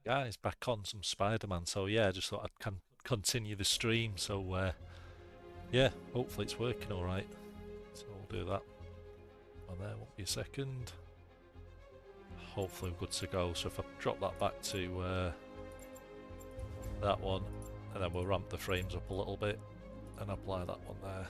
Guys, back on some Spider-Man. So yeah, I just thought I'd continue the stream. So yeah, hopefully it's working all right. So we'll do that. And there won't be a second. Hopefully we're good to go. So if I drop that back to that one, and then we'll ramp the frames up a little bit and apply that one there.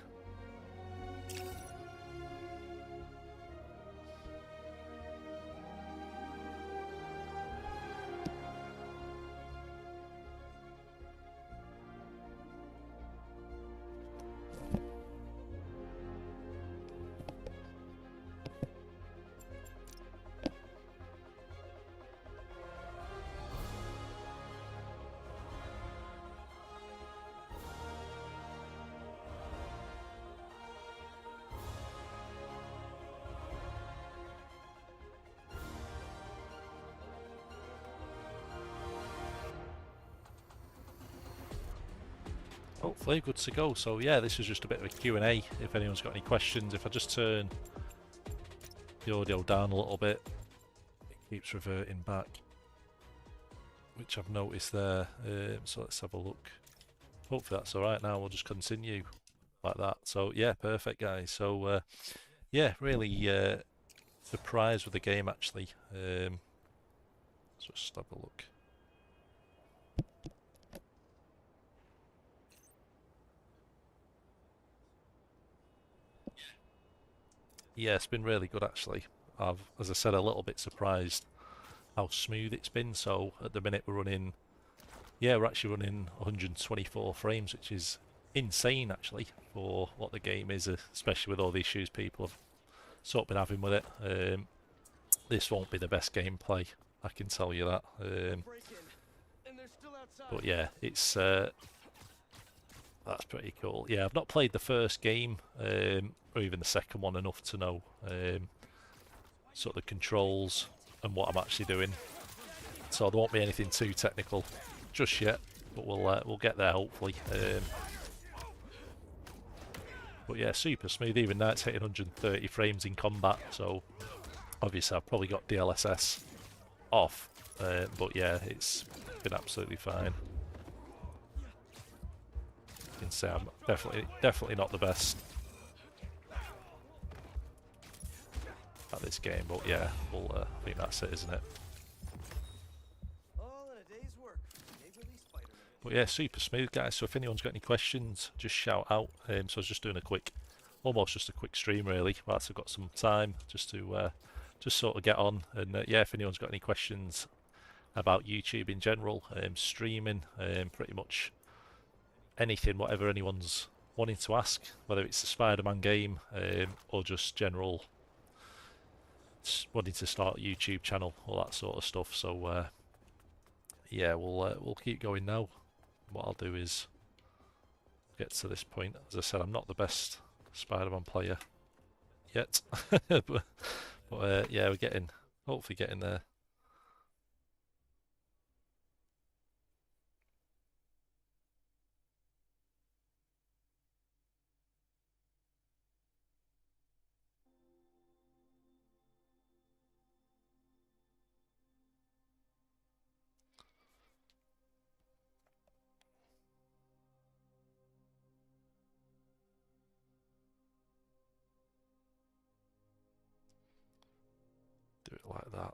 Hopefully good to go. So yeah, this is just a bit of a Q&A if anyone's got any questions. If I just turn the audio down a little bit, it keeps reverting back, which I've noticed there. So let's have a look. Hopefully that's alright now. We'll just continue like that. So yeah, perfect guys. So yeah, really surprised with the game actually. Let's just have a look. Yeah, it's been really good actually. I've, as I said, a little bit surprised how smooth it's been. So at the minute we're running, yeah, we're actually running 124 frames, which is insane actually for what the game is, especially with all the issues people have sort of been having with it. This won't be the best gameplay, I can tell you that. But yeah, it's that's pretty cool. Yeah, I've not played the first game or even the second one enough to know sort of the controls and what I'm actually doing. So there won't be anything too technical just yet, but we'll get there hopefully. But yeah, super smooth. Even now it's hitting 130 frames in combat. So obviously I've probably got DLSS off, but yeah, it's been absolutely fine. You can say I'm definitely not the best at this game, but yeah, I think that's it, isn't it? But yeah, super smooth, guys. So if anyone's got any questions, just shout out. So I was just doing almost just a quick stream, really. Whilst I've got some time, just to just sort of get on. And yeah, if anyone's got any questions about YouTube in general, streaming, pretty much anything, whatever anyone's wanting to ask, whether it's the Spider-Man game or just general wanting to start a YouTube channel, all that sort of stuff. So yeah, we'll keep going now. What I'll do is get to this point. As I said, I'm not the best Spider-Man player yet, but yeah, we're hopefully getting there. Do it like that.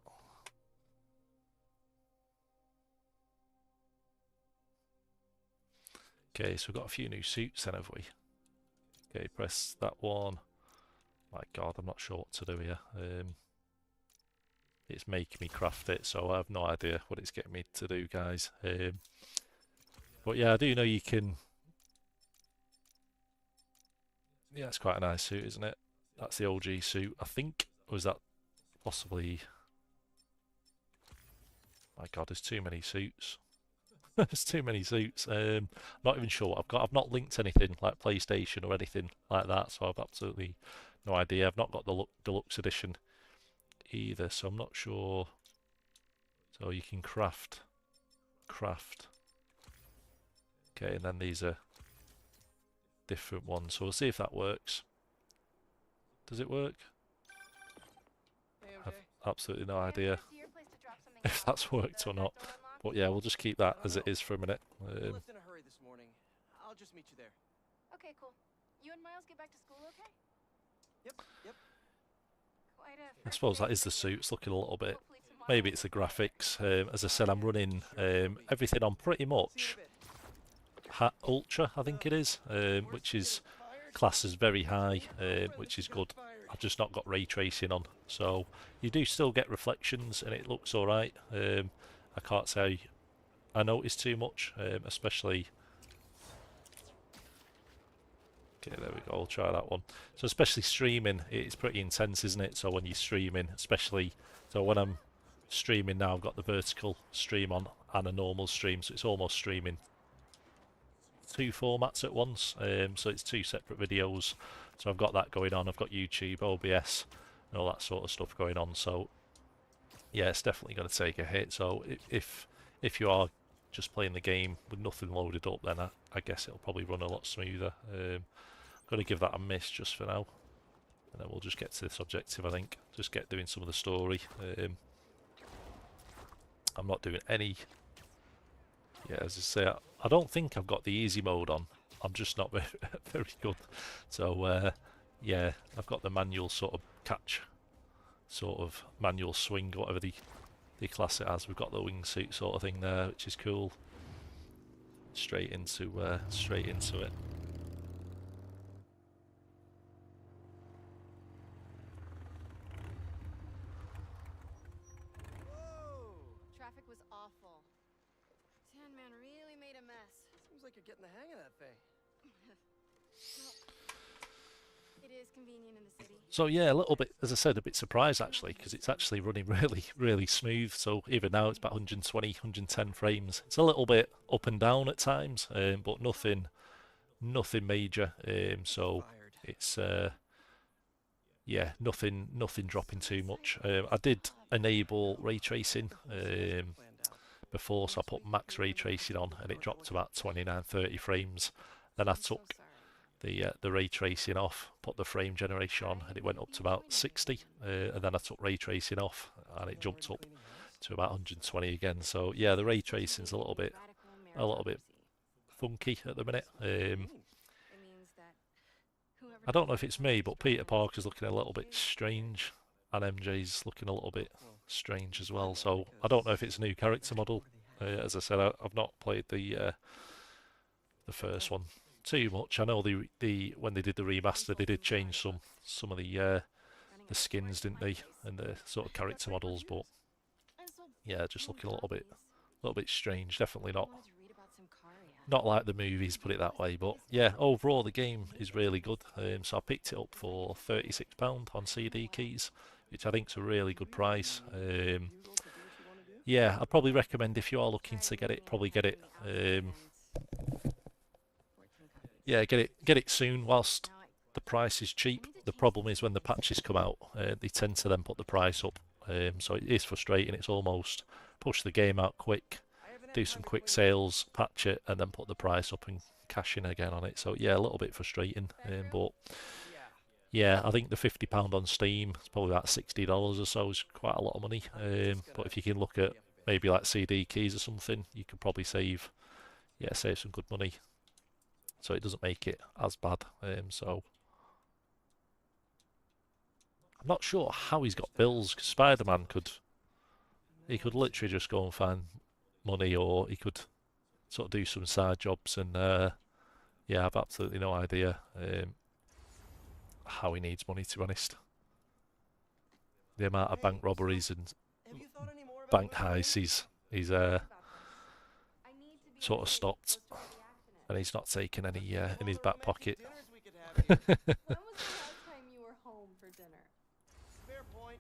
Okay, so we've got a few new suits then, have we? Okay, press that one. My God, I'm not sure what to do here. It's making me craft it, so I have no idea what it's getting me to do, guys. But yeah, I do know you can. Yeah, it's quite a nice suit, isn't it? That's the OG suit, I think. Or is that possibly? My God, there's too many suits. There's too many suits. Not even sure what I've got. I've not linked anything like PlayStation or anything like that, so I've absolutely no idea. I've not got the deluxe edition either, so I'm not sure. So you can craft. Okay, and then these are different ones. So we'll see if that works. Does it work? I've absolutely no idea if that's worked or not. But yeah, we'll just keep that as it is for a minute. We left in a hurry this morning. I'll just meet you there. Okay, cool. You and Miles get back to school okay? Yep. Quite a I suppose that is the suit. It's looking a little bit. Maybe it's the graphics. As I said, I'm running everything on pretty much Ultra, I think it is, which is classed as very high, which is good. I've just not got ray tracing on, so you do still get reflections and it looks alright. I can't say I notice too much, especially... Okay, there we go, I'll try that one. So especially streaming, it's pretty intense, isn't it? So when you're streaming, especially... So when I'm streaming now, I've got the vertical stream on and a normal stream, so it's almost streaming two formats at once, so it's two separate videos. So I've got that going on, I've got YouTube, OBS and all that sort of stuff going on, so yeah, it's definitely going to take a hit. So if you are just playing the game with nothing loaded up, then I guess it'll probably run a lot smoother. I'm going to give that a miss just for now, and then we'll just get to this objective. I think just get doing some of the story. I'm not doing any... Yeah, as I say, I don't think I've got the easy mode on. I'm just not very, very good. So, yeah, I've got the manual sort of catch, sort of manual swing, whatever the class it has. We've got the wingsuit sort of thing there, which is cool. Straight into it. traffic was awful. Sandman really made a mess. Seems like you're getting the hang of that thing. It is convenient in the city. So yeah, a little bit, as I said, a bit surprised actually, because it's actually running really, really smooth. So even now it's about 120, 110 frames. It's a little bit up and down at times, but nothing major. So it's yeah, nothing dropping too much. I did enable ray tracing before, so I put max ray tracing on, and it dropped to about 29, 30 frames. Then I took the ray tracing off, put the frame generation on, and it went up to about 60. And then I took ray tracing off, and it jumped up to about 120 again. So yeah, the ray tracing's a little bit funky at the minute. I don't know if it's me, but Peter Parker's looking a little bit strange, and MJ's looking a little bit strange as well. So I don't know if it's a new character model. As I said, I've not played the first one too much. I know the when they did the remaster, they did change some of the skins, didn't they, and the sort of character models. But yeah, just looking a little bit strange. Definitely not like the movies, put it that way. But yeah, overall the game is really good. So I picked it up for £36 on CD keys, which I think is a really good price. Yeah, I'd probably recommend, if you are looking to get it, probably get it. Yeah, get it soon whilst the price is cheap. The problem is when the patches come out, they tend to then put the price up. So it is frustrating. It's almost push the game out quick, do some quick sales, patch it, and then put the price up and cash in again on it. So yeah, a little bit frustrating. But yeah, I think the £50 on Steam is probably about $60 or so. Is quite a lot of money. But if you can look at maybe like CD keys or something, you could probably save some good money. So it doesn't make it as bad. So I'm not sure how he's got bills, because Spider-Man could literally just go and find money, or he could sort of do some side jobs, and yeah, I've absolutely no idea how he needs money, to be honest. The amount of bank robberies and bank heists he's sort of stopped, and he's not taken any in his back pocket. When was the last time you were home for dinner? Fair point.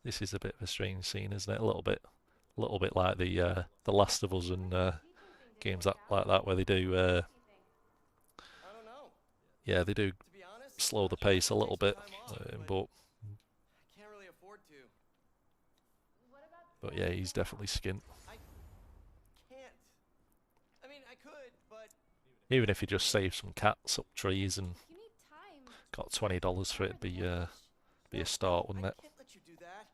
This is a bit of a strange scene, isn't it? A little bit like the Last of Us and games like that, where they do I don't know. yeah, they do To be honest, slow the pace a little bit, but I can't really afford to. but yeah, he's definitely skint. I can't. I mean, I could, but Even if he just saved some cats up trees and You need time. got $20 for it, be a start, wouldn't I it? can't let you do that.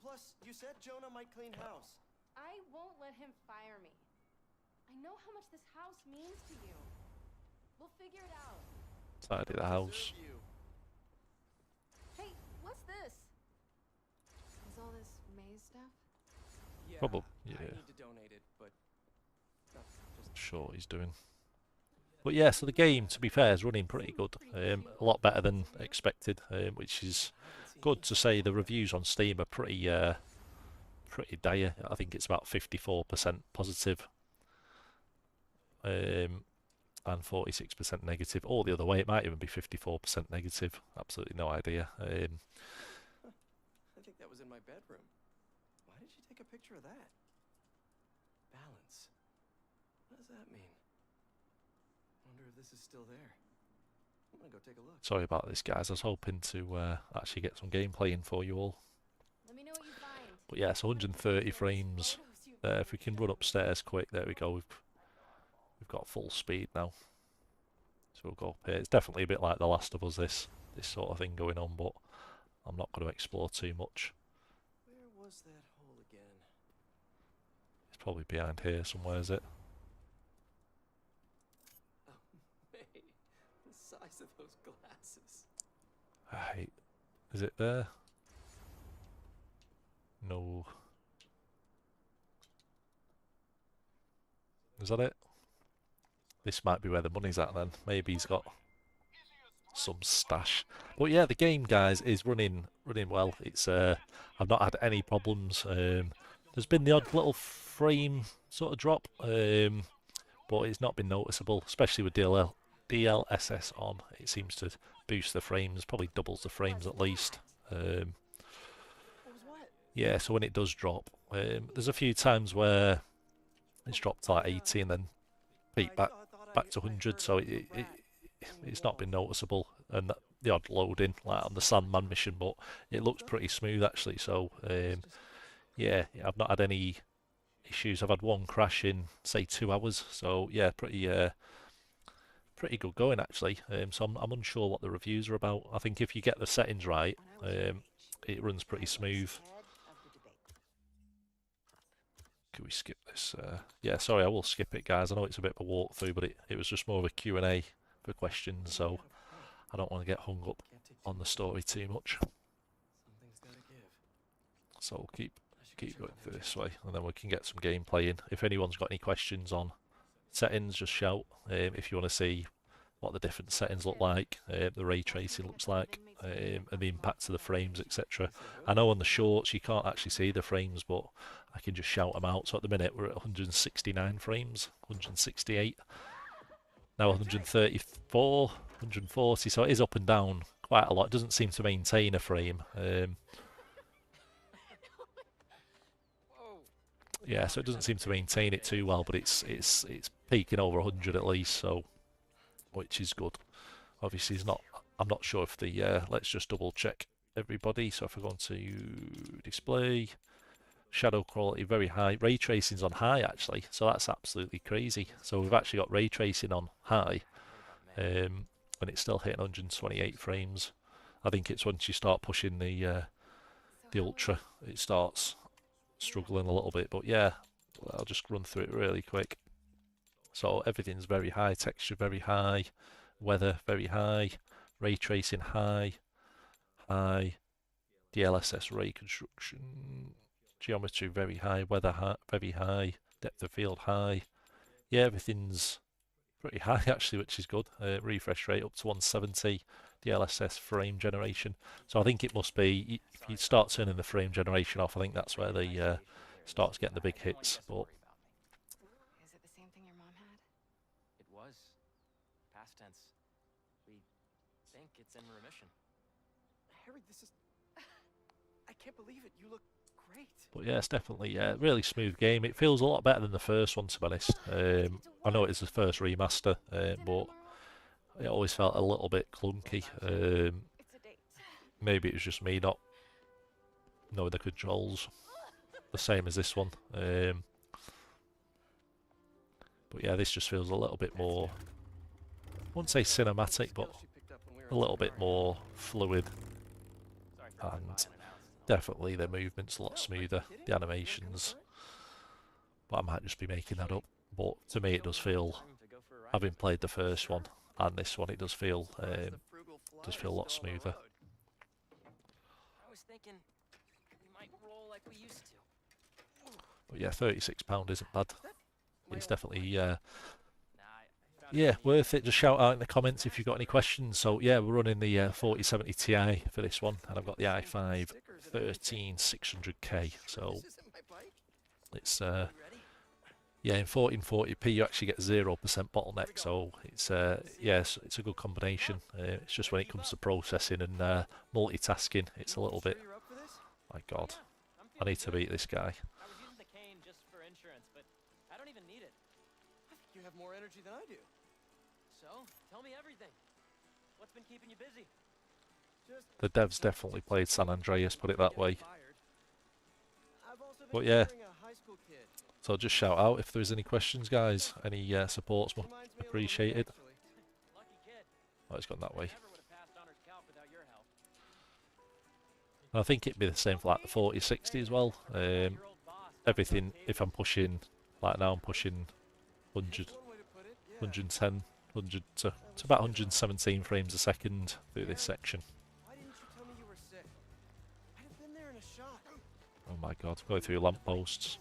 Plus, You said Jonah might clean house. I won't let him fire me. I know how much this house means to you. We'll figure it out. Tidy the house. Deserve you. Hey, what's this? Is all this maze stuff? Yeah, Probably, I yeah. need to donate it, but that's just Sure what he's doing. But yeah, so the game, to be fair, is running pretty good. A lot better than expected, which is good to say. The reviews on Steam are pretty dire. I think it's about 54% positive, and 46% negative. Or the other way, it might even be 54% negative. Absolutely no idea. I think that was in my bedroom. Why did you take a picture of that? Balance. What does that mean? Wonder if this is still there. I'm gonna go take a look. Sorry about this, guys. I was hoping to actually get some gameplay in for you all. Let me know what you find. But yeah, it's 130 frames. If we can run upstairs quick, there we go. We've got full speed now. So we'll go up here. It's definitely a bit like The Last of Us, this sort of thing going on, but I'm not going to explore too much. Where was that hole again? It's probably behind here somewhere, is it? Oh, May. The size of those glasses. Right. Is it there? No. Is that it? This might be where the money's at then. Maybe he's got some stash. But yeah, the game, guys, is running well. It's I've not had any problems. There's been the odd little frame sort of drop, but it's not been noticeable, especially with DLSS on. It seems to boost the frames, probably doubles the frames at least. What was what? Yeah, so when it does drop, there's a few times where it's dropped to like 80 and then peaked back to 100, so it's not been noticeable. And the odd loading, like on the Sandman mission, but it looks pretty smooth actually. So yeah, I've not had any issues. I've had one crash in say 2 hours, so yeah, pretty good going actually. So I'm unsure what the reviews are about. I think if you get the settings right, it runs pretty smooth. Can we skip this? Yeah, sorry, I will skip it, guys. I know it's a bit of a walkthrough, but it was just more of a Q&A for questions, so I don't want to get hung up on the story too much. Something's gotta give. So we'll keep going through this way, and then we can get some gameplay in. If anyone's got any questions on settings, just shout. If you want to see what the different settings look like, the ray tracing looks like, and the impact of the frames, etc. I know on the shorts you can't actually see the frames, but I can just shout them out. So at the minute we're at 169 frames, 168, now 134, 140, so it is up and down quite a lot. It doesn't seem to maintain a frame. Yeah, so it doesn't seem to maintain it too well, but it's peaking over 100 at least, so which is good. Obviously, I'm not sure if the let's just double check everybody. So if I go on to display, shadow quality very high, ray tracing's on high actually, so that's absolutely crazy. So we've actually got ray tracing on high, and it's still hitting 128 frames. I think it's once you start pushing the ultra, it starts struggling a little bit. But yeah, I'll just run through it really quick. So everything's very high, texture very high, weather very high, ray tracing high, DLSS ray construction, geometry very high, weather high, very high, depth of field high. Yeah, everything's pretty high actually, which is good. Refresh rate up to 170, DLSS frame generation. So I think it must be, if you start turning the frame generation off, I think that's where they starts getting the big hits. But Is it the same thing your mom had? It was. Past tense. We think it's in remission. Harry, this is... I can't believe it. You look great. But yeah, it's definitely a really smooth game. It feels a lot better than the first one, to be honest. I know it's the first remaster, but it always felt a little bit clunky. It's a date. Maybe it was just me not knowing the controls the same as this one. But yeah, this just feels a little bit more, I wouldn't say cinematic, but a little bit more fluid and definitely the movement's a lot smoother, the animations, but I might just be making that up. But to me, it does feel, having played the first one and this one, it does feel a lot smoother. I was thinking we might roll like we used to. But yeah, £36 isn't bad. It's definitely Nah, yeah, worth it. Just shout out in the comments if you've got any questions. So yeah, we're running the 4070 Ti for this one, and I've got the i5 13600K. So it's yeah, in 1440p you actually get 0% bottleneck. So it's yes, it's a good combination. It's just when it comes to processing and multitasking, it's a little bit. My God, I need to beat this guy. I was using the cane just for insurance, but I don't even need it. I think you have more energy than I do. So, tell me everything. What's been keeping you busy? Just The devs definitely played San Andreas, put it that way. I've also been But yeah. tutoring a high school kid. So just shout out if there's any questions, guys. Any support's Reminds me a little of me, appreciated. actually. Lucky kid. Oh, it's gone that way. Never would have passed honors calc without your help. And I think it'd be the same for like the 4060 as well. Your old boss. Everything, if I'm pushing, like now I'm pushing 100, One way to put it, yeah. 110, 100 to about 117 frames a second through this section. Why didn't you tell me you were sick? I'd have been there in a shock. Oh my God, going through lampposts.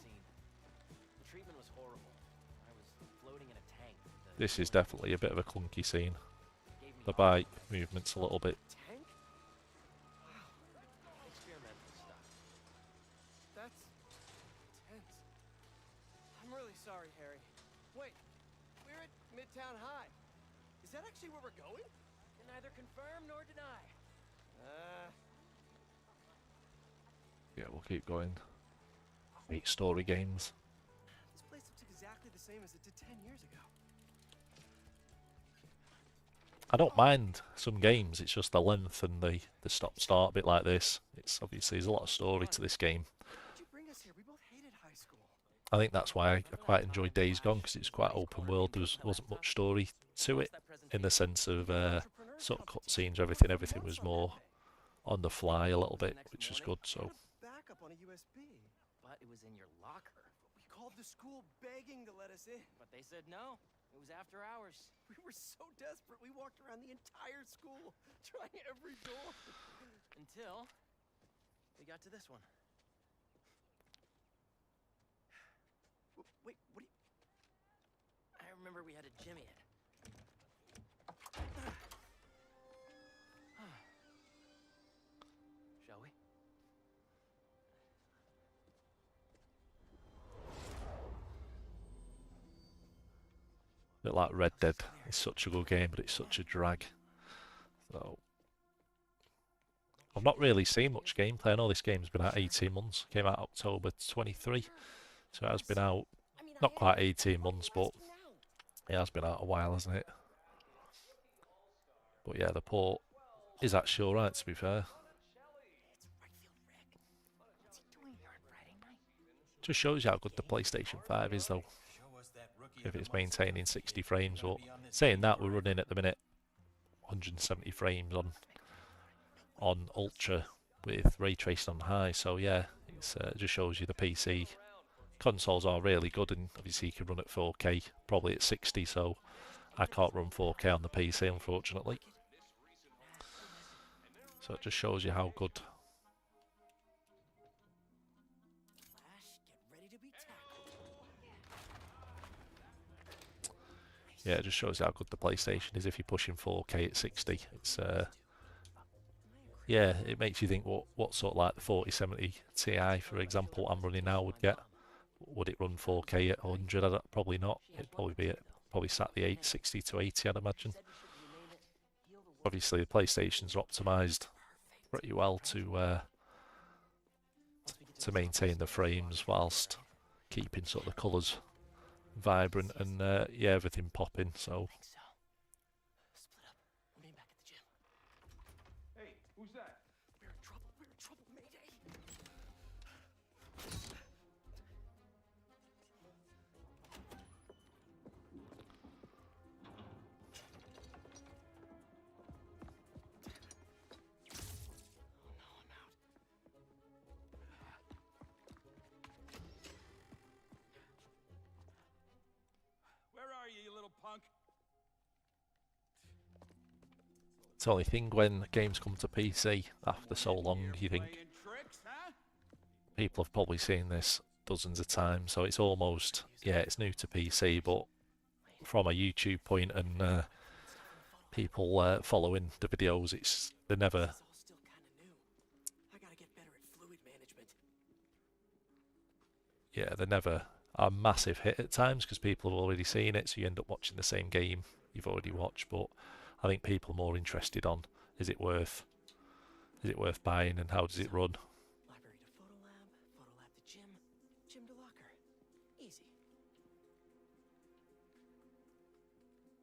The treatment was horrible. I was floating in a tank. This is definitely a bit of a clunky scene. Gave me The bike movement's a little bit. Tank? experimental stuff. That's intense. I'm really sorry, Harry. Wait, we're at Midtown High. Is that actually where we're going? Can neither confirm nor deny. Yeah, we'll keep going. I hate story games. This place looks exactly the same as it did 10 years ago. I don't mind some games, it's just the length and the stop-start bit like this. It's obviously, there's a lot of story to this game. Why'd you bring us here? We both hated high school. I think that's why I quite enjoyed Days Gone, because it's quite open world. There wasn't much story to it, in the sense of sort of cutscenes, everything. Everything was more on the fly a little bit, which was good. So Backup on a USB. But it was in your locker. We called the school begging to let us in. But they said no. It was after hours. We were so desperate, we walked around the entire school, trying every door. Until we got to this one. Wait, what do you... I remember we had to jimmy it. Shall we? a bit like Red Dead. It's such a good game, but it's such a drag. So I've not really seen much gameplay. I know this game's been out 18 months. Came out October 23, so it has been out not quite 18 months, but it has been out a while, hasn't it? But yeah, the port is actually alright, to be fair. Just shows you how good the PlayStation 5 is, though, if it's maintaining 60 frames. But saying that, we're running at the minute 170 frames on Ultra with ray tracing on high. So yeah, it just shows you the PC consoles are really good, and obviously you can run at 4K, probably at 60. So I can't run 4K on the PC, unfortunately. So it just shows you how good. Yeah, it just shows you how good the PlayStation is if you're pushing 4K at 60. It's yeah, it makes you think what sort of like the 4070 Ti, for example, I'm running now would get. Would it run 4K at 100? Probably not. It'd probably be probably sat the 860 to 80, I'd imagine. Obviously, the PlayStations are optimized pretty well to maintain the frames whilst keeping sort of the colours vibrant and yeah, everything popping. So Split up. We're meeting back at the gym. Hey, who's that? We're in trouble. We're in trouble. Mayday. Oh no, I'm out. It's the only thing when games come to PC after so long, you think people have probably seen this dozens of times, so it's almost, yeah, it's new to PC, but from a YouTube point and people following the videos, they're never. This is all still kind of new. I gotta get better at fluid management. Yeah, they're never a massive hit at times because people have already seen it, so you end up watching the same game you've already watched. But I think people are more interested on is it worth buying and how does it run? Library to photo lab to gym, gym to locker. Easy.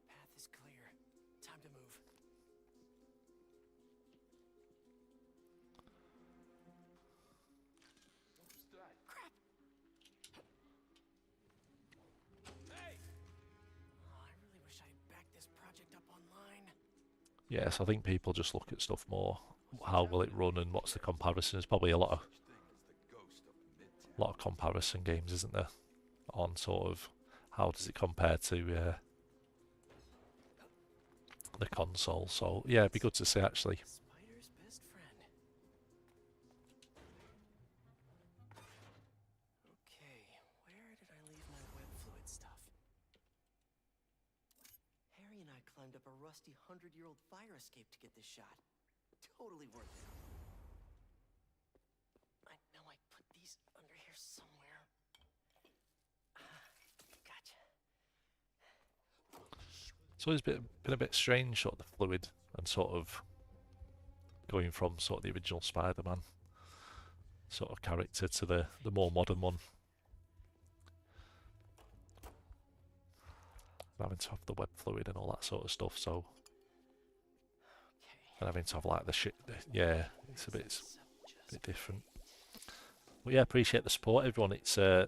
Path is clear. Time to move. Who's that? Crap! Hey! Oh, I really wish I had backed this project up online. Yes, I think people just look at stuff more. How will it run and what's the comparison? There's probably a lot of comparison games, isn't there? On sort of how does it compare to the console? So yeah, it'd be good to see actually. Spider's best friend. Okay, where did I leave my web fluid stuff? Harry and I climbed up a rusty 100-year-old fire escape to get this shot. Totally worth it. I know I put these under here somewhere. Gotcha. So it's been a bit strange, sort of the fluid and sort of going from sort of the original Spider-Man sort of character to the more modern one. Having to have the web fluid and all that sort of stuff, so and having to have like the shit, yeah, it's a bit different. But yeah, appreciate the support, everyone. It's yeah,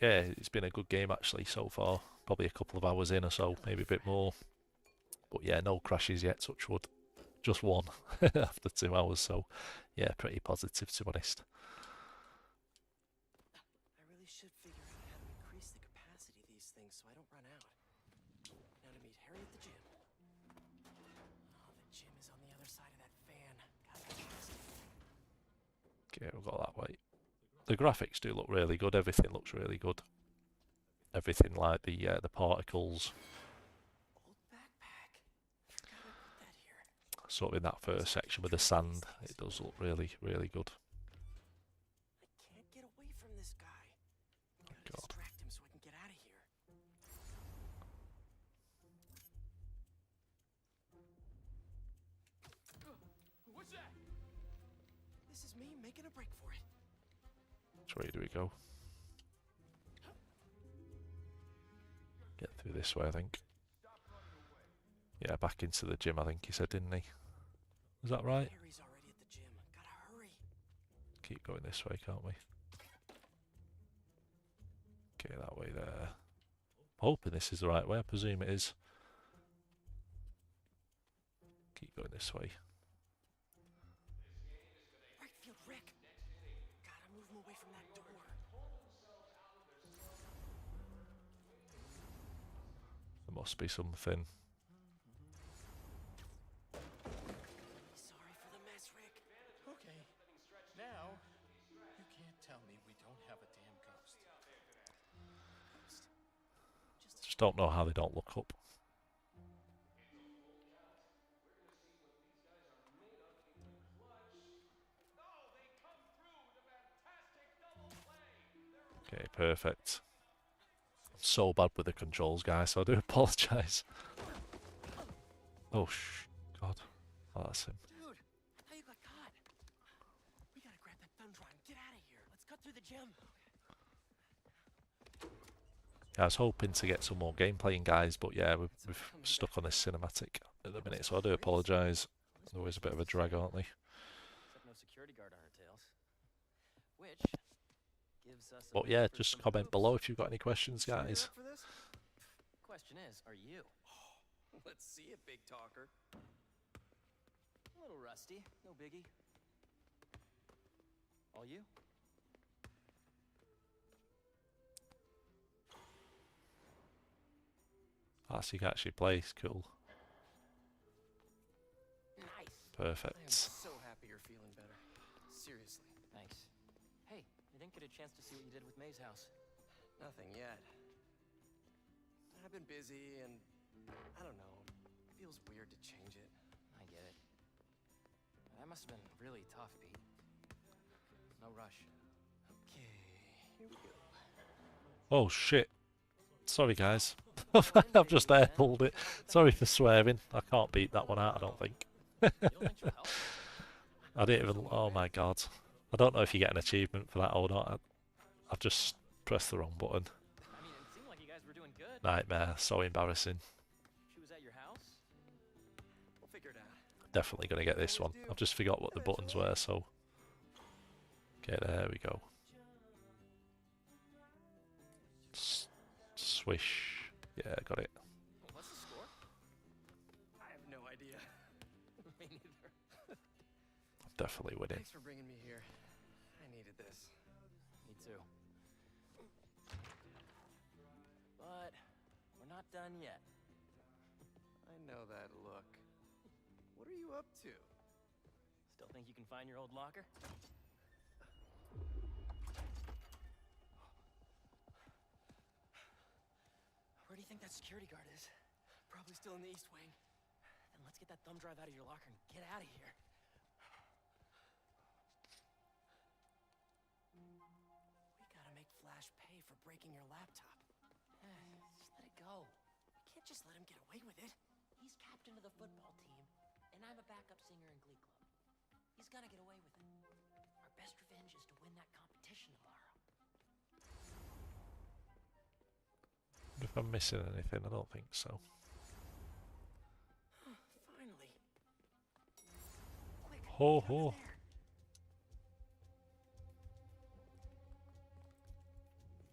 it's been a good game actually so far. Probably a couple of hours in or so, maybe a bit more. But yeah, no crashes yet, touch wood. Just one after 2 hours, so yeah, pretty positive to be honest. I really should figure out how to increase the capacity of these things so I don't run out. Now to meet Harry at the gym. Oh, the gym is on the other side of that fan. Gotta get past it. Okay, we'll go that way. The graphics do look really good. Everything looks really good. Everything like the particles, Old backpack. Forgot I put that here. sort of in that first section with the sand, it does look really, really good. I can't get away from this guy. Gotta God. distract him so I can get out of here. What's that? This is me making a break for it. Which way do we go? Get through this way, I think. Yeah, back into the gym, I think he said, didn't he? Is that right? Harry's already at the gym. Gotta hurry. Keep going this way, can't we? Okay, that way there. Hoping this is the right way, I presume it is. Keep going this way. Right field, Rick. Gotta move him away from that door. There must be something. Sorry for the mess, Rick. Okay. Now, you can't tell me we don't have a damn ghost. Just don't know how they don't look up. Okay, perfect. I'm so bad with the controls, guys, so I do apologise. Oh, God. Oh, that's him. Dude, how you got caught? We gotta grab that thumb drive and get out of here. Let's cut through the gym. I was hoping to get some more gameplay in, guys, but yeah, we've stuck on this cinematic at the minute, so I do apologise. There's always a bit of a drag, aren't they? Except no security guard on our tails. Which gives us a But bit yeah, for just some comment hoops. below if you've got any questions, Sure you're guys. up for this? Question is, are you? Let's see it, big talker. A little rusty, no biggie. All you? Ah, so you can actually play, it's cool. I am Perfect. so happy you're feeling better. Seriously. Thanks. Hey, I didn't get a chance to see what you did with May's house. Nothing yet. I've been busy and I don't know. It feels weird to change it. I get it. That must have been really tough, Pete. No rush. Okay, here we go. Oh shit. Sorry guys. I've just airpulled it. Sorry for swearing. I can't beat that one out, I don't think. You don't think she'll help? I didn't even... Oh my god. I don't know if you get an achievement for that or not. I've just pressed the wrong button. I mean, it seemed like you guys were doing good. Nightmare. So embarrassing. She was at your house? We'll figure it out. Definitely going to get this one. I've just forgot what the buttons were, so... Okay, there we go. Swish. Yeah, got it. What's the score? I have no idea. Me neither. I'm definitely winning. Thanks for bringing me here. I needed this. Me too. But we're not done yet. I know that look. What are you up to? Still think you can find your old locker? Where do you think that security guard is? Probably still in the East Wing. Then let's get that thumb drive out of your locker and get out of here. We gotta make Flash pay for breaking your laptop. Just let it go. We can't just let him get away with it. He's captain of the football team, and I'm a backup singer in Glee Club. He's gonna get away with it. Our best revenge is to win that competition tomorrow. If I'm missing anything, I don't think so. Finally. Quick, Ho get ho. over there.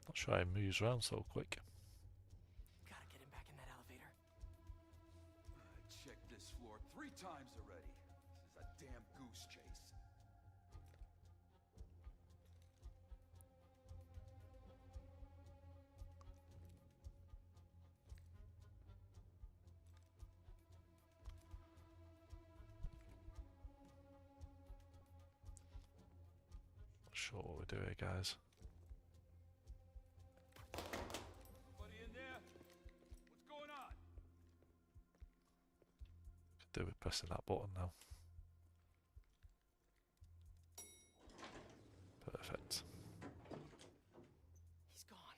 Not sure he moves around so quick. Gotta get him back in that elevator. I checked this floor 3 times already. This is a damn goose chase. Not sure what we're doing, guys. Anybody in there? What's going on? Could do with pressing that button now. Perfect. He's gone.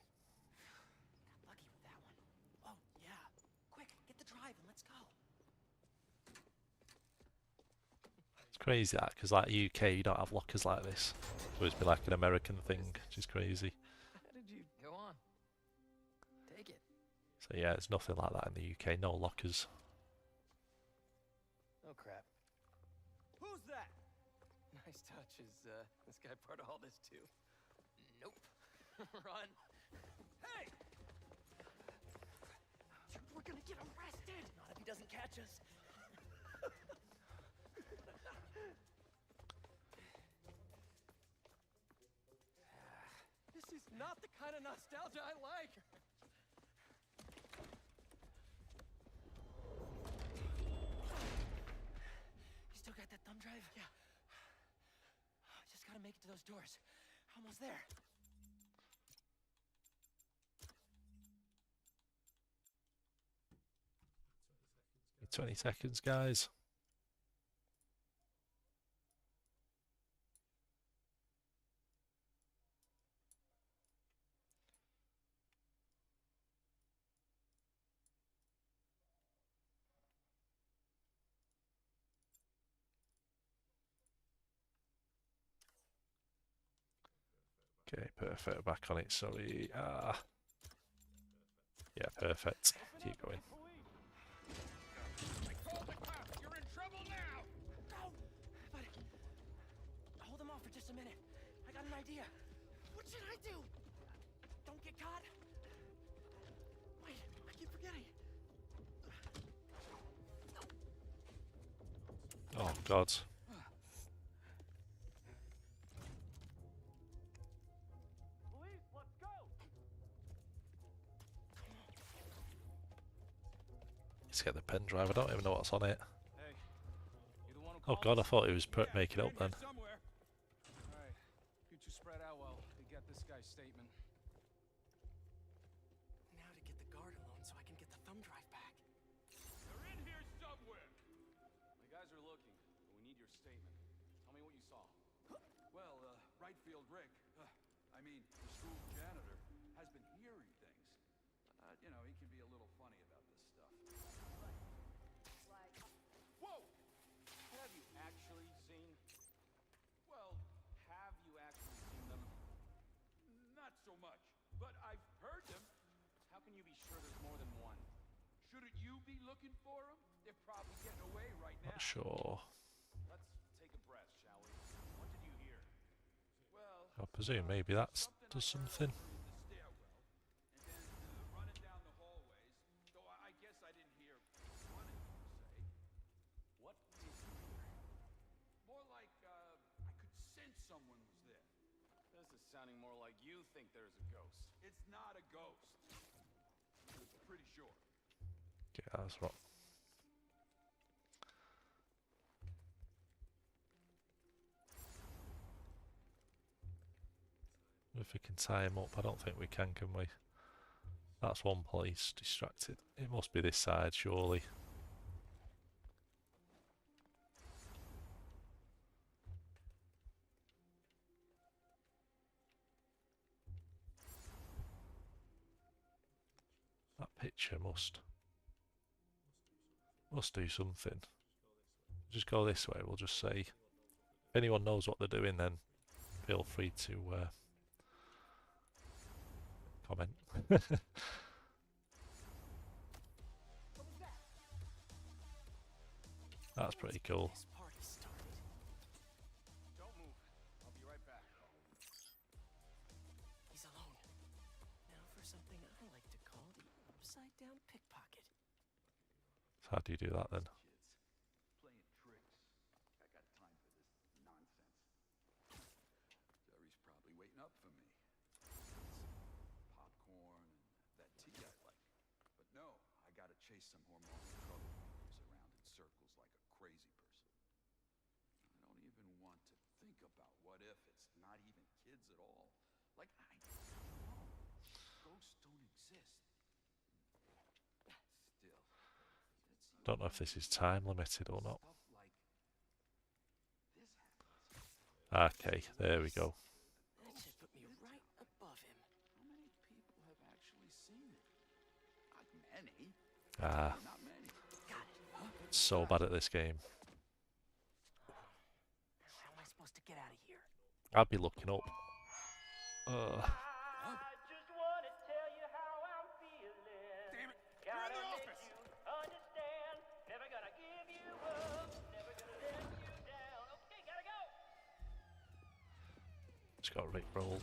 Got lucky with that one. Oh, yeah. Quick, get the drive and let's go. It's crazy that, because like UK, you don't have lockers like this. It's always been like an American thing, which is crazy. How did you... Go on. Take it. So yeah, it's nothing like that in the UK. No lockers. Oh crap. Who's that? Nice touch. Is this guy part of all this too? Nope. Run. Hey! Dude, we're gonna get arrested! Not if he doesn't catch us. This is not the kind of nostalgia I like. You still got that thumb drive? Yeah. Just gotta make it to those doors. Almost there. 20 seconds, guys. Okay, perfect. Back on it. Sorry. Yeah, perfect. Keep going. I called the cops. You're in trouble now. Go! But hold them off for just a minute. I got an idea. What should I do? Don't get caught. Wait, I keep forgetting. Oh, God. Police, let's go! Let's get the pen drive. I don't even know what's on it. Hey, you the one who Oh god, I thought he was making up then. Alright, you two spread out while we get this guy's statement. Now to get the guard alone so I can get the thumb drive back. They're in here somewhere! My guys are looking, but we need your statement. Tell me what you saw. Well, right field Rick, I mean, the school janitor, has been hearing things. You know, he can be a little funny about this stuff. Whoa! Have you actually seen? Well, have you actually seen them? Not so much, but I've heard them. How can you be sure there's more than one? Shouldn't you be looking for them? They're probably getting away right now. Not sure. Let's take a breath, shall we? What did you hear? Well, I presume maybe that does something. in the stairwell, and then running down the hallways. Though I guess I didn't hear running per se. What did you hear? More like I could sense someone was there. This is sounding more like you think there's a ghost. It's not a ghost. Pretty sure. Okay, that's what. If we can tie him up, I don't think we can we? That's one place distracted. It must be this side, surely. That picture must do something. Just go this way, we'll just say. If anyone knows what they're doing, then feel free to comment. That's pretty cool. This party started. Don't move. I'll be right back. He's alone. Now for something I like to call the upside down pickpocket. How do you do that then? Kids playing tricks. I got time for this nonsense. Jerry's probably waiting up for me. Some popcorn and that tea I like. But no, I gotta chase some hormonal trouble. Moves around in circles like a crazy person. I don't even want to think about what if it's not even kids at all. Like, I don't know. Ghosts don't exist. Still. Don't know if this is time limited or not. Okay, there we go. That should put me right above him. How many people have actually seen it? Not many. Ah, Not many. so bad at this game. How am I supposed to get out of here? I'd be looking up. I just want to tell you how I'm feeling. Damn it! Gotta You're in the make office! you understand. Never gonna give you up. Never gonna let you down. Okay, gotta go. Just got rickrolled.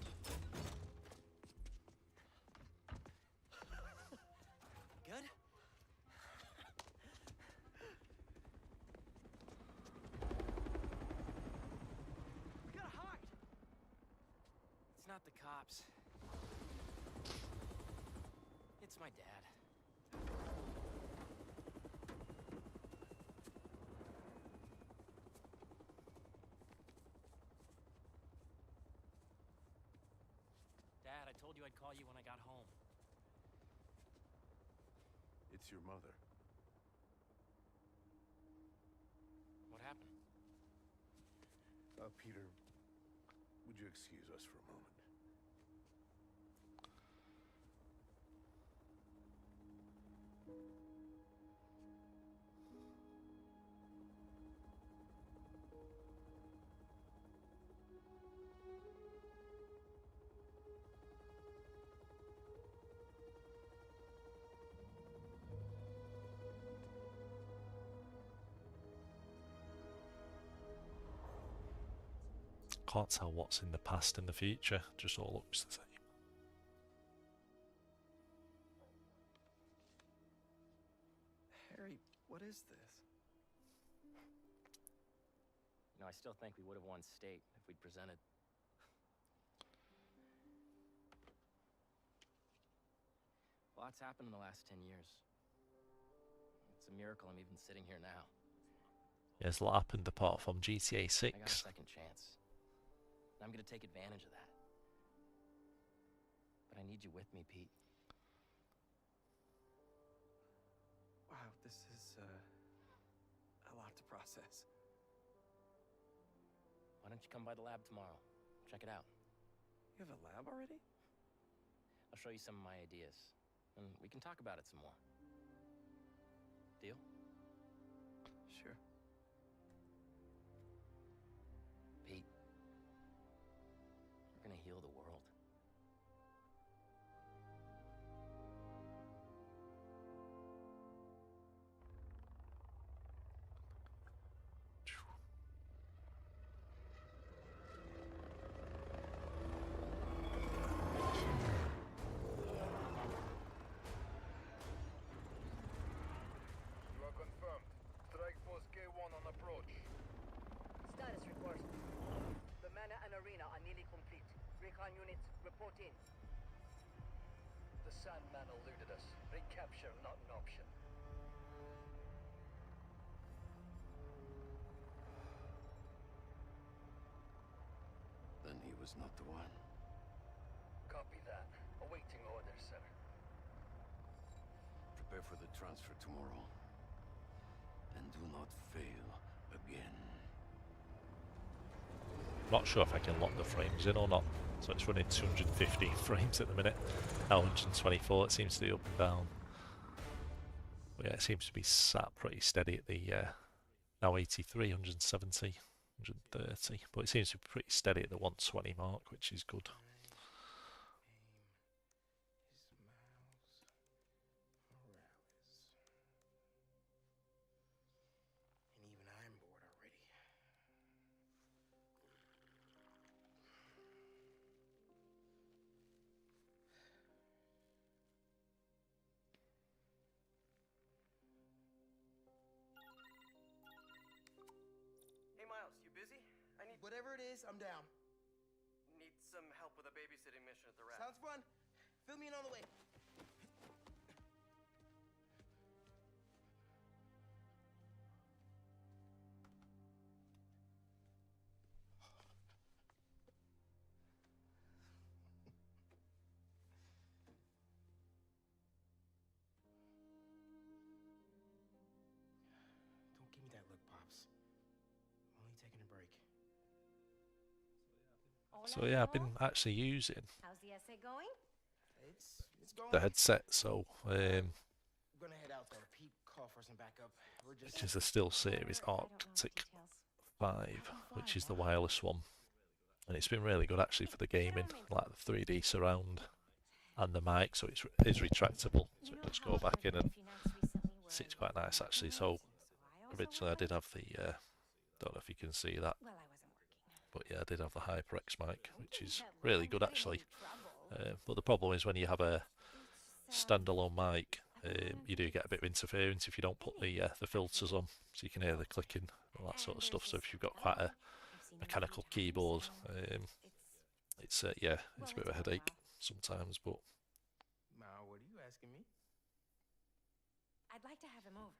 Good? We gotta hide. It's not the cops. It's my dad. Dad, I told you I'd call you when I got home. It's your mother. What happened? Peter, would you excuse us for a moment? Can't tell what's in the past and the future. Just all looks the same. Harry, what is this? You know, I still think we would have won state if we'd presented. Lots happened in the last 10 years. It's a miracle I'm even sitting here now. Yes, a lot happened apart from GTA I got a 6. second chance. And I'm gonna take advantage of that. But I need you with me, Pete. Wow, this is a lot to process. Why don't you come by the lab tomorrow? Check it out. You have a lab already? I'll show you some of my ideas. And we can talk about it some more. Deal? Sure. Pete, we're gonna heal the world. You are confirmed. Strike Force K1 on approach. Status report. The Manor and Arena are nearly complete. Recon units, report in. The Sandman eluded us. Recapture not an option. Then he was not the one. Copy that. Awaiting orders, sir. Prepare for the transfer tomorrow. And do not fail again. Not sure if I can lock the frames in or not. So it's running 215 frames at the minute. Now 124, it seems to be up and down. But yeah, it seems to be sat pretty steady at the now 83, 170, 130. But it seems to be pretty steady at the 120 mark, which is good. And even I'm bored already. Hey, Miles, you busy? I need Whatever it is, I'm down. some help with a babysitting mission at the Rat. Sounds fun. Fill me in on the way. Don't give me that look, Pops. I'm only taking a break. So yeah, I've been actually using How's the essay going? It's going. the headset, so We're gonna head out though. Pete called for some backup. We're just which is the Still Series Arctic 5, which is the wireless one, and it's been really good actually for the gaming, like the 3D surround and the mic, so it is retractable, so it does go back in and sits quite nice actually. So originally I did have the, don't know if you can see that, Well, I wasn't working. but yeah, I did have the HyperX mic, which is really good actually. But the problem is when you have a standalone mic, you do get a bit of interference if you don't put the filters on, so you can hear the clicking, all that sort of stuff. So if you've got quite a mechanical keyboard, it's yeah, it's a bit of a headache sometimes. But Ma, what are you asking me? I'd like to have him over.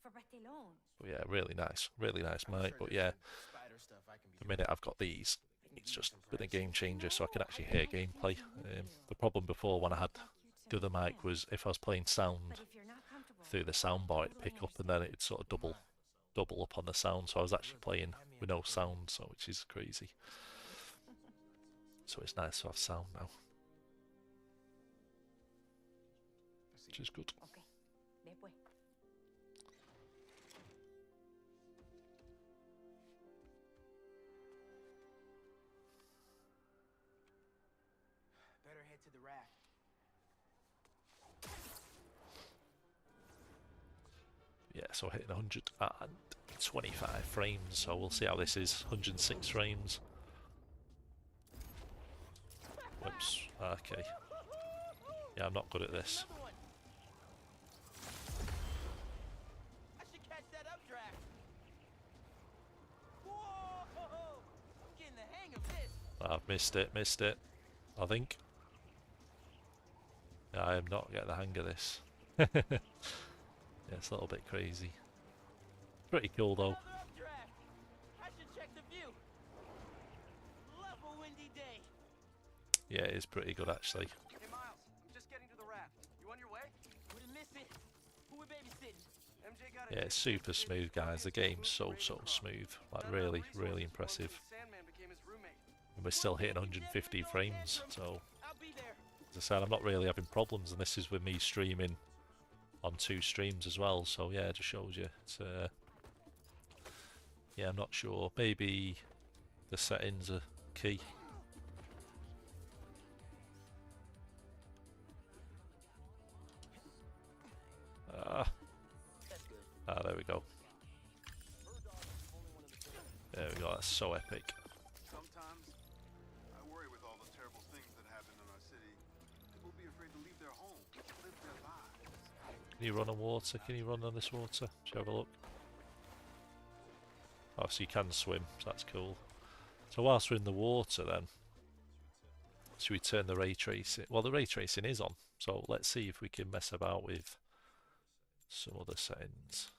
For Bertillon. yeah, really nice mic. But yeah, the minute I've got these, it's just been a game changer, so I can actually hear gameplay. The problem before when I had the other mic was if I was playing sound through the soundbar, it'd pick up and then it'd sort of double up on the sound. So I was actually playing with no sound, so which is crazy. So it's nice to have sound now, which is good. Okay. Después. Better head to the raft. Yeah, so hitting 125 frames, so we'll see how this is. 106 frames. Whoops, okay. Yeah, I'm not good at this. Another one. I should catch that updraft. Whoa! I'm getting the hang of this. I've missed it, I think. Yeah, I am not getting the hang of this. Yeah, it's a little bit crazy. Pretty cool though. Updraft. I should check the view. Love a windy day. Yeah, it is pretty good actually. Hey, Miles, I'm just getting to the raft. You on your way? Wouldn't miss it. Who we babysitting? MJ got Yeah, it's super smooth, guys. The game's so smooth. Like really impressive. Sandman became his roommate. And we're still hitting 150 frames. So, I'll be there. as I said, I'm not really having problems, and this is with me streaming on 2 streams as well. So yeah, it just shows you. It's yeah, I'm not sure. Maybe the settings are key. There we go. There we go. That's so epic. Sometimes I worry with all the terrible things that happen in our city. People be afraid to leave their home, live their lives. Can you run on water? Can you run on this water? Should have a look. Oh, so you can swim, so that's cool. So whilst we're in the water then, should we turn the ray tracing? Well, the ray tracing is on, so let's see if we can mess about with some other settings.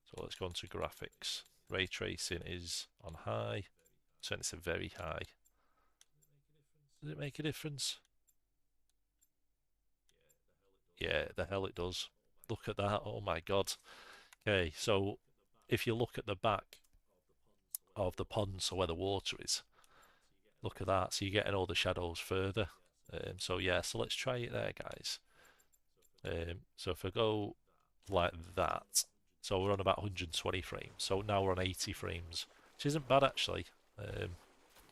So let's go on to graphics. Ray tracing is on high, turn it to very high. Does it make a difference? Yeah, the hell it does. Look at that, oh my god. Okay, so if you look at the back of the pond, so where the water is, look at that, so you're getting all the shadows further. So yeah, so let's try it there, guys. So if I go like that, so we're on about 120 frames, so now we're on 80 frames, which isn't bad actually.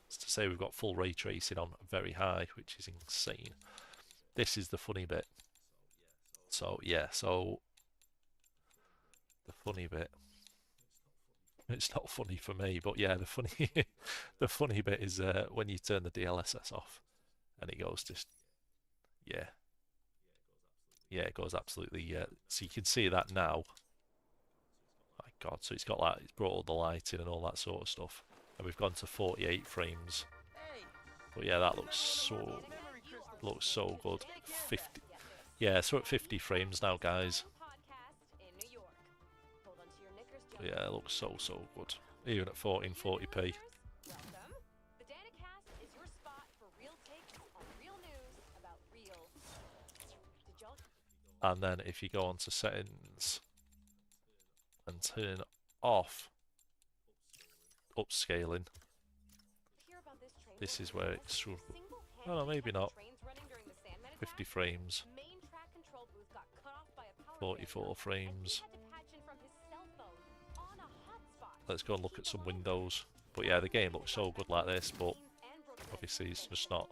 It's to say we've got full ray tracing on very high, which is insane. This is the funny bit. So yeah, so the funny bit, it's not funny for me, but yeah, the funny the funny bit is when you turn the DLSS off and it goes just, yeah, it goes absolutely, so you can see that now. My god, so it's got like, it's brought all the lighting and all that sort of stuff, and we've gone to 48 frames. But yeah, that looks so good. 50, yeah, so we're at 50 frames now, guys. But yeah, it looks so good, even at 1440p. And then if you go on to settings and turn off upscaling, this is where it's, oh no, maybe not, 50 frames, 44 frames. Let's go and look at some windows. But yeah, the game looks so good like this, but obviously it's just not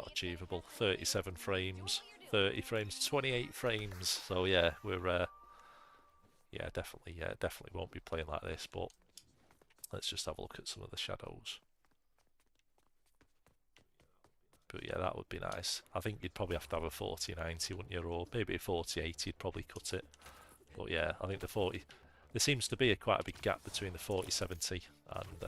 achievable. 37 frames, 30 frames, 28 frames. So yeah, we're yeah, definitely won't be playing like this, but let's just have a look at some of the shadows. But yeah, that would be nice. I think you'd probably have to have a 4090, wouldn't you? Or maybe a 4080 would probably cut it. But yeah, I think the 40... There seems to be quite a big gap between the 4070 and...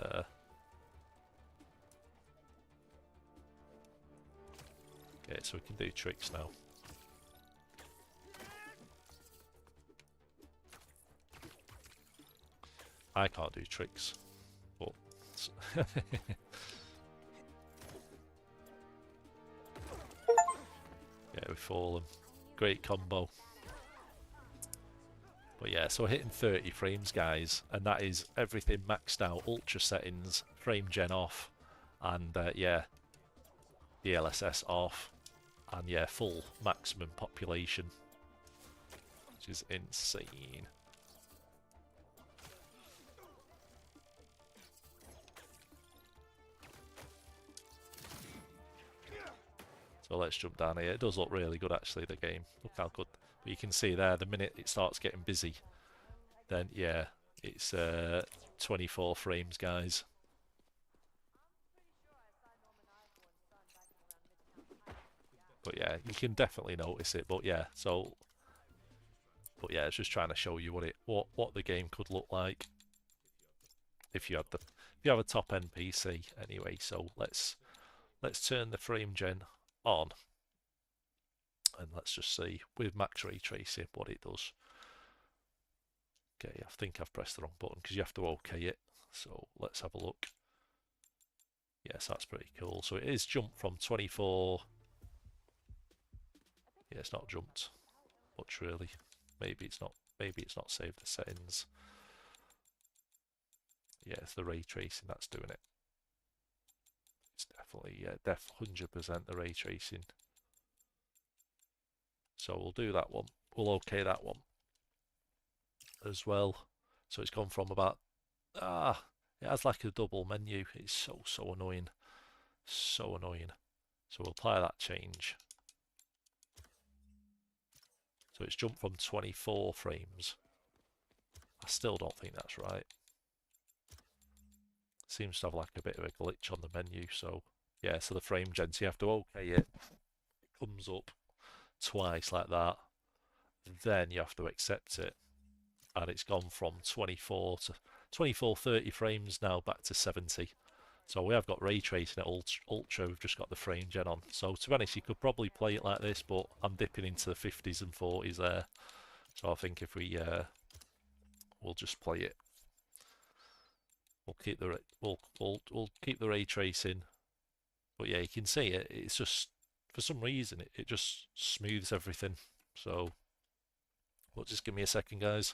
Okay, so we can do tricks now. I can't do tricks, but... Yeah, we fall them. Great combo. But yeah, so we're hitting 30 frames, guys, and that is everything maxed out, ultra settings, frame gen off, and yeah, DLSS off, and yeah, full maximum population, which is insane. So let's jump down here. It does look really good actually, the game. Look how good. But you can see there, the minute it starts getting busy, then yeah, it's 24 frames, guys. But yeah, you can definitely notice it. But yeah, so, but yeah, it's just trying to show you what the game could look like if you have a top end PC anyway. So let's turn the frame gen on, and let's just see with max ray tracing what it does. Okay, I think I've pressed the wrong button because you have to OK it. So let's have a look. Yes, that's pretty cool. So it is jumped from 24. Yeah, it's not jumped much really. Maybe it's not. Maybe it's not saved the settings. Yeah, it's the ray tracing that's doing it. It's definitely, yeah, 100% the ray tracing. So we'll do that one. We'll OK that one as well. So it's gone from about, it has like a double menu. It's so annoying. So annoying. So we'll apply that change. So it's jumped from 24 frames. I still don't think that's right. Seems to have like a bit of a glitch on the menu. So yeah, so the frame gen, so you have to OK it. It comes up twice like that. Then you have to accept it. And it's gone from 24 to 30 frames now back to 70. So we have got ray tracing at ultra, we've just got the frame gen on. So to be honest, you could probably play it like this, but I'm dipping into the 50s and 40s there. So I think if we we'll just play it. We'll keep the we'll keep the ray tracing. But yeah, you can see it. It's just for some reason it just smooths everything. So well, just give me a second, guys.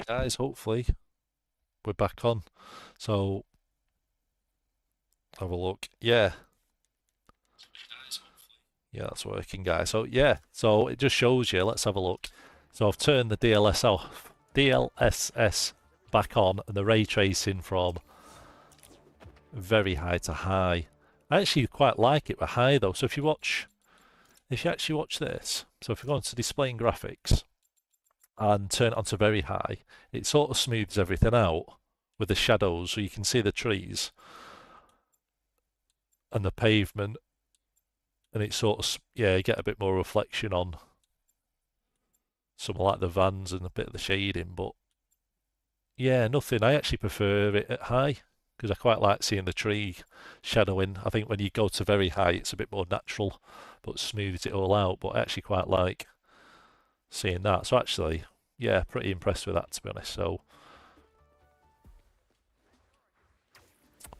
Guys, hopefully we're back on. So have a look. Yeah. Yeah, that's working, guys. So yeah, so it just shows you. Let's have a look. So I've turned the DLSS back on, and the ray tracing from very high to high. I actually quite like it with high though. So if you actually watch this, so if you go into display and graphics and turn it onto very high, it sort of smooths everything out with the shadows, so you can see the trees and the pavement, and it sort of, yeah, you get a bit more reflection on some like the vans and a bit of the shading. But yeah, nothing. I actually prefer it at high because I quite like seeing the tree shadowing. I think when you go to very high, it's a bit more natural, but smooths it all out. But I actually quite like seeing that. So actually, yeah, pretty impressed with that, to be honest. So,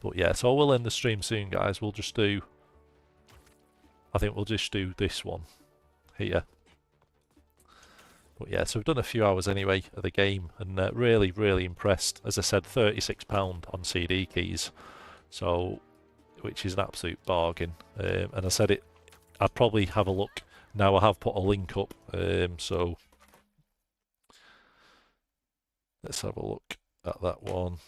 but yeah, so we'll end the stream soon, guys. We'll just do, I think we'll just do this one here. But yeah, so we've done a few hours anyway of the game, and really, really impressed. As I said, £36 on CD keys, so which is an absolute bargain. And I said I'd probably have a look. Now I have put a link up, so let's have a look at that one.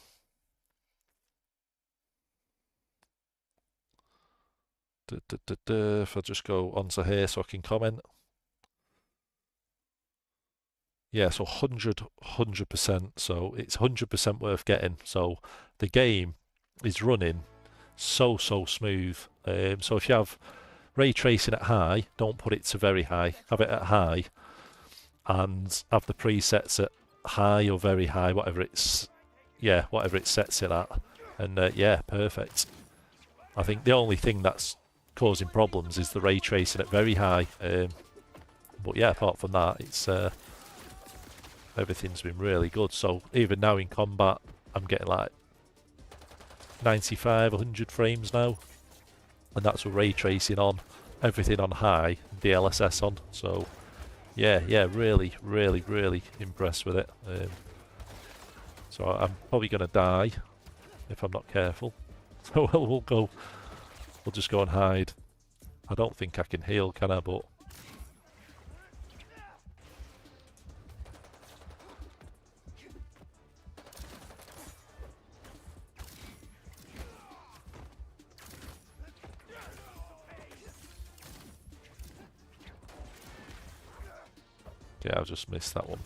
If I just go onto here so I can comment. Yeah, so 100%, so it's 100% worth getting. So the game is running so smooth. So if you have ray tracing at high, don't put it to very high. Have it at high, and have the presets at high or very high, whatever it's, yeah, whatever it sets it at. And yeah, perfect. I think the only thing that's causing problems is the ray tracing at very high. But yeah, apart from that, it's everything's been really good. So even now in combat, I'm getting like 95, 100 frames now, and that's with ray tracing on, everything on high, DLSS on. So yeah, really impressed with it. So I'm probably going to die if I'm not careful. So we'll just go and hide. I don't think I can heal, can I? But yeah, I've just missed that one.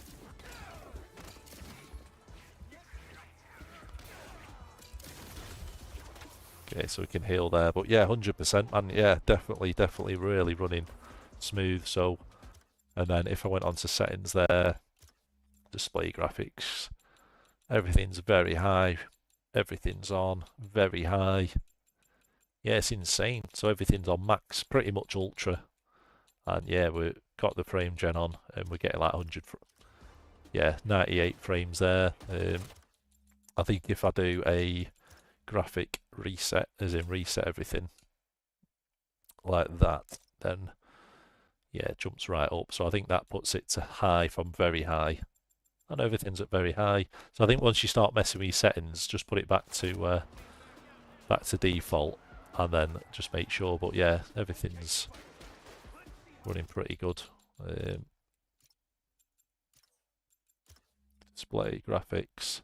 Okay, so we can heal there, but yeah, 100%, and yeah, definitely really running smooth. So, and then if I went on to settings there, display graphics, everything's very high, everything's on very high. Yeah, it's insane. So everything's on max, pretty much ultra, and yeah, we've got the frame gen on, and we're getting like 98 frames there. I think if I do a graphic reset, as in reset everything like that, then yeah, it jumps right up. So I think that puts it to high from very high, and everything's at very high. So I think once you start messing with your settings, just put it back to default, and then just make sure. But yeah, everything's running pretty good. Display graphics,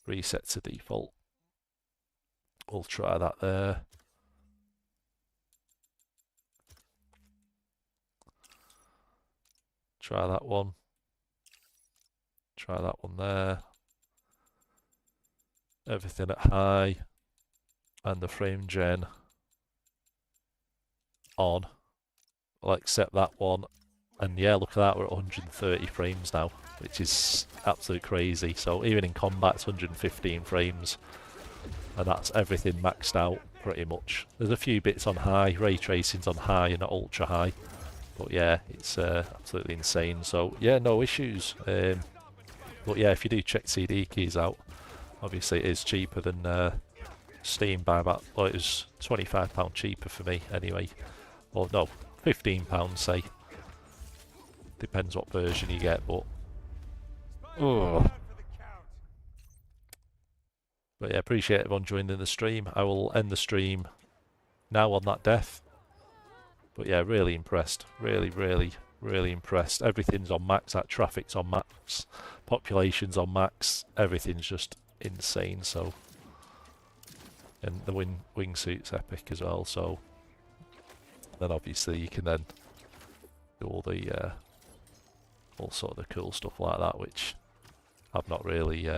reset to default. We'll try that there. Try that one. Try that one there. Everything at high, and the frame gen on. I'll accept that one, and yeah, look at that, we're at 130 frames now, which is absolutely crazy. So even in combat, it's 115 frames, and that's everything maxed out pretty much. There's a few bits on high, ray tracing's on high and not ultra high, but yeah, it's absolutely insane. So yeah, no issues. But yeah, if you do check CD keys out, obviously it is cheaper than Steam by about, well, it was £25 cheaper for me anyway, or no, £15 say, depends what version you get. But oh, But yeah, appreciate everyone joining the stream. I will end the stream now on that death. But yeah, really impressed. Really, really, really impressed. Everything's on max. That traffic's on max. Population's on max. Everything's just insane. So, and the wingsuit's epic as well. So, then obviously you can then do all the all sort of the cool stuff like that, which I've not really.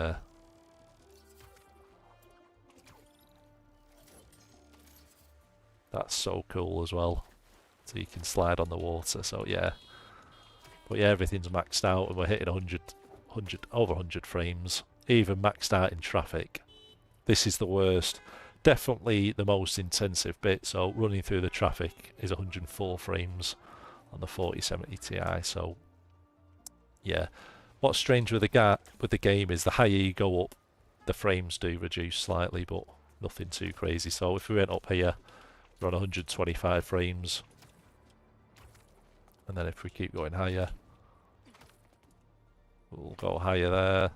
That's so cool as well. So you can slide on the water. So yeah, but yeah, everything's maxed out, and we're hitting over 100 frames, even maxed out in traffic. This is the worst. Definitely the most intensive bit. So running through the traffic is 104 frames on the 4070 Ti. So yeah, what's strange with the game is the higher you go up, the frames do reduce slightly, but nothing too crazy. So if we went up here, we're on 125 frames, and then if we keep going higher, we'll go higher there.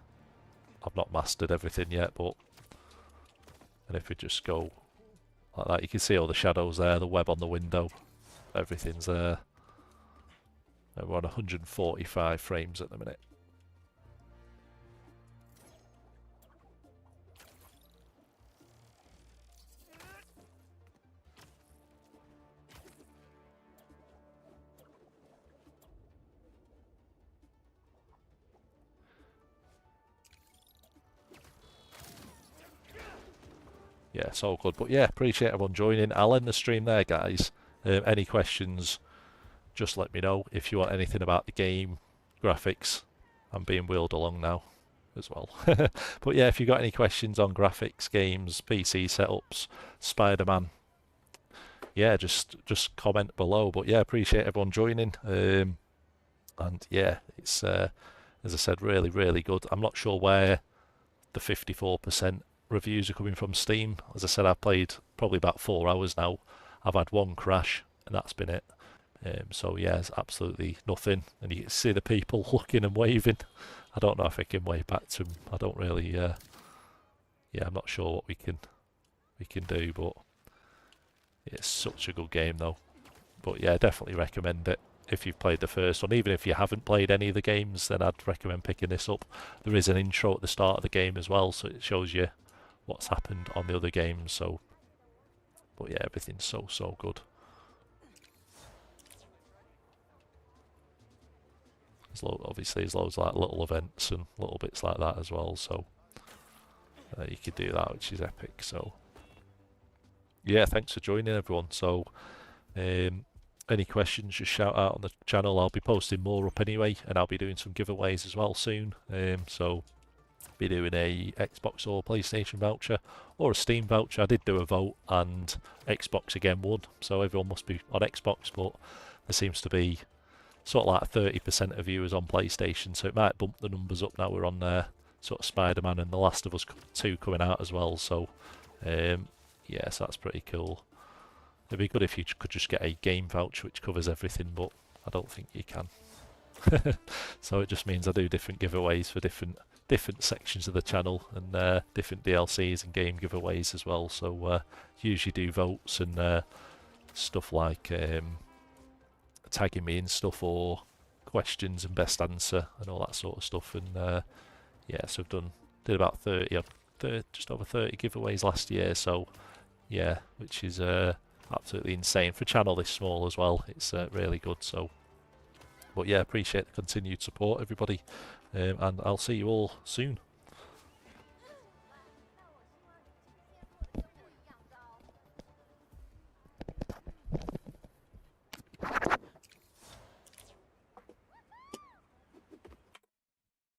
I've not mastered everything yet, but and if we just go like that, you can see all the shadows there, the web on the window, everything's there. And we're on 145 frames at the minute. Yeah, it's all good. But yeah, appreciate everyone joining. I'll end the stream there, guys. Any questions, just let me know. If you want anything about the game, graphics, I'm being wheeled along now as well. But yeah, if you've got any questions on graphics, games, PC setups, Spider-Man, yeah, just comment below. But yeah, appreciate everyone joining. And yeah, it's, as I said, really, really good. I'm not sure where the 54% reviews are coming from Steam. As I said, I've played probably about 4 hours now. I've had one crash, and that's been it. So yeah, it's absolutely nothing. And you can see the people looking and waving. I don't know if I can wave back to them. I don't really. Yeah, I'm not sure what we can do, but it's such a good game though. But yeah, definitely recommend it if you've played the first one. Even if you haven't played any of the games, then I'd recommend picking this up. There is an intro at the start of the game as well, so it shows you what's happened on the other games. So, but yeah, everything's so good. Obviously there's loads of like little events and little bits like that as well, so you could do that, which is epic. So yeah, thanks for joining everyone. So any questions, just shout out on the channel. I'll be posting more up anyway, and I'll be doing some giveaways as well soon. So be doing a Xbox or PlayStation voucher or a Steam voucher. I did do a vote and Xbox again won, so everyone must be on Xbox, but there seems to be sort of like 30% of viewers on PlayStation, so it might bump the numbers up now. We're on sort of Spider-Man and The Last of Us 2 coming out as well, so yeah, so that's pretty cool. It'd be good if you could just get a game voucher which covers everything, but I don't think you can. So it just means I do different giveaways for different sections of the channel, and different DLCs and game giveaways as well. So usually do votes and stuff like tagging me in stuff, or questions and best answer and all that sort of stuff. And yeah, so I've did about 30, just over 30 giveaways last year. So yeah, which is absolutely insane for a channel this small as well. It's really good. So, but yeah, appreciate the continued support, everybody, and I'll see you all soon.